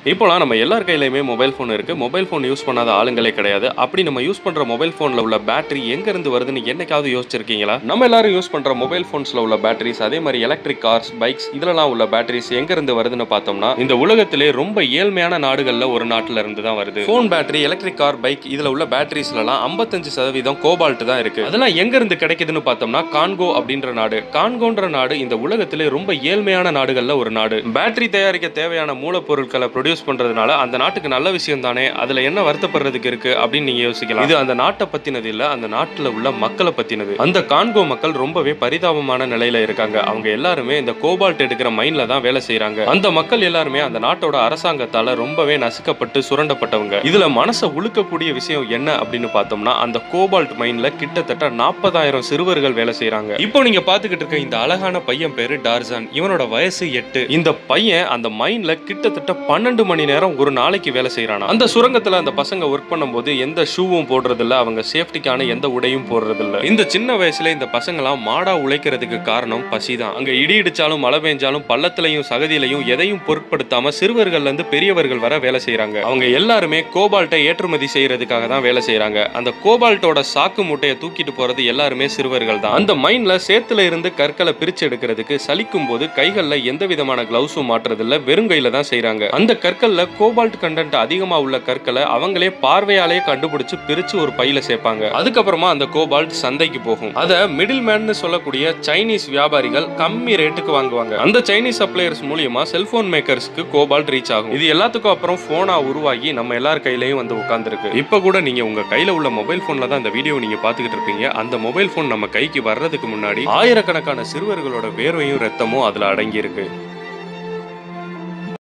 இப்போலாம் நம்ம எல்லார் கையிலயுமே மொபைல் ஃபோன் இருக்கு. மொபைல் ஃபோன் யூஸ் பண்ணாத ஆளுங்களே கிடையாது. அப்படி நம்ம யூஸ் பண்ற மொபைல் ஃபோன்ல உள்ள பேட்டரி எங்க இருந்து வருதுன்னு என்னைக்காவது யோசிச்சிருக்கீங்களா? நம்ம எல்லாரும் யூஸ் பண்ற மொபைல் ஃபோன்ஸ்ல உள்ள பேட்டரிஸ், அதே மாதிரி எலக்ட்ரிக் கார்ஸ், பைக்ஸ் இதெல்லாம் உள்ள பேட்டரிஸ் எங்க இருந்து வருதுன்னு பார்த்தோம்னா, இந்த உலகத்திலே ரொம்ப ஏழ்மையான நாடுகள்ல ஒரு நாட்டுல இருந்து தான் வருது. Phone battery, electric car, bike இதுல உள்ள பேட்டரிஸ்லாம் 55% கோபால்ட் தான் இருக்கு. அதெல்லாம் எங்க இருந்து கிடைக்குதுன்னு பார்த்தோம்னா, கான்கோ அப்படின்ற நாடு. கான்கோன்ற நாடு இந்த உலகத்திலே ரொம்ப ஏழ்மையான நாடுகள்ல ஒரு நாடு. பேட்டரி தயாரிக்க தேவையான மூலப்பொருட்களை ப்ரொடியூஸ் பண்றதுனால அந்த நாட்டுக்கு நல்ல விஷயம் தானே, அதுல என்ன வருத்தப்படுறதுக்கு இருக்கு அப்படின்னு நீங்க யோசிக்கலாம். இது அந்த நாட்டை பத்தினது இல்ல, அந்த நாட்டுல உள்ள மக்களை பத்தினது. அந்த கான்கோ மக்கள் ரொம்பவே பரிதாபமான நிலையில இருக்காங்க. அவங்க எல்லாருமே இந்த கோபால்ட் எடுக்கிற மைன்ல தான் வேலை செய்யறாங்க. அந்த மக்கள் எல்லாருமே அந்த நாட்டோட அரசாங்கத்தால ரொம்பவே நசுக்கப்பட்டு சுரண்டப்பட்டவங்க. இதுல மனசை உழுக்கக்கூடிய விஷயம் என்ன அப்படின்னு பார்த்தோம்னா, அந்த கோபால்ட் மைன்ல கிட்டத்தட்ட 40,000 சிறுவர்கள் வேலை செய்யறாங்க. இப்போ நீங்க பாத்துக்கிட்டு இருக்க இந்த அழகான பையன் பேரு டார்சான். இவனோட வயசு 8. இந்த பையன் அந்த மைன்ல கிட்டத்தட்ட 12 மணி நேரம் ஒரு நாளைக்கு வேலை செய்யறானா. அந்த சுரங்கத்துல அந்த பசங்க ஒர்க் பண்ணும்போது எந்த ஷூவும் போடுறது இல்ல, அவங்க சேஃப்டிக்கான எந்த உடையும் போடுறது இல்ல. இந்த சின்ன வயசுல இந்த பசங்களாம் மாடா உழைக்கிறதுக்கு காரணம் பசிதான். அங்க இடி இடிச்சாலும் மழை பெஞ்சாலும் பள்ளத்திலையும் சகதியிலையும் எதையும் பொருட்படுத்தாம சிறுவர்கள்ல இருந்து பெரியவர்கள் வர வேலை செய்யறாங்க. அவங்க எல்லாருமே கோபால்ட்டை ஏற்றுமதி செய்யறதுக்காக தான் வேலை செய்யறாங்க. அந்த கோபால்ட்டோட சாக்கு மூட்டையை தூக்கிட்டு போறது எல்லாருமே சிறுவர்கள் தான். அந்த மைன்ல சேத்துல இருந்து கற்களை பிரிச்சு எடுக்கிறதுக்கு சலிக்கும் போது கைகள்ல எந்த விதமான கிளவுஸும் மாட்டுறது இல்ல, வெறுங்கையில தான் செய்யறாங்க. அந்த கற்கள்ல கோபால்ட் கண்டென்ட் அதிகமா உள்ள கற்களை அவங்களே பார்வையாலே கண்டுபிடிச்சு பிரிச்சு ஒரு பையில சேர்ப்பாங்க. அதுக்கப்புறமா அந்த கோபால்ட் சந்தைக்கு போகும். அத மிடில் மேன் சொல்லக்கூடிய சைனீஸ் வியாபாரிகள் கம்மி ரேட்டுக்கு வாங்குவாங்க. அந்த சைனீஸ் சப்ளையர்ஸ் மூலமா செல்போன் மேக்கர்ஸ்க்கு கோபால்ட் ரீச் ஆகும். இது எல்லாத்துக்கும் அப்புறம் போனா உருவாகி நம்ம எல்லார் கையிலயும் வந்து உட்கார்ந்துருக்கு. இப்ப கூட நீங்க உங்க கையில உள்ள மொபைல் போன்ல தான் இந்த வீடியோ நீங்க பாத்துக்கிட்டு இருப்பீங்க. அந்த மொபைல் போன் நம்ம கைக்கு வர்றதுக்கு முன்னாடி ஆயிரக்கணக்கான சிறுவர்களோட வேர்வையும் ரத்தமும் அதுல அடங்கி இருக்கு.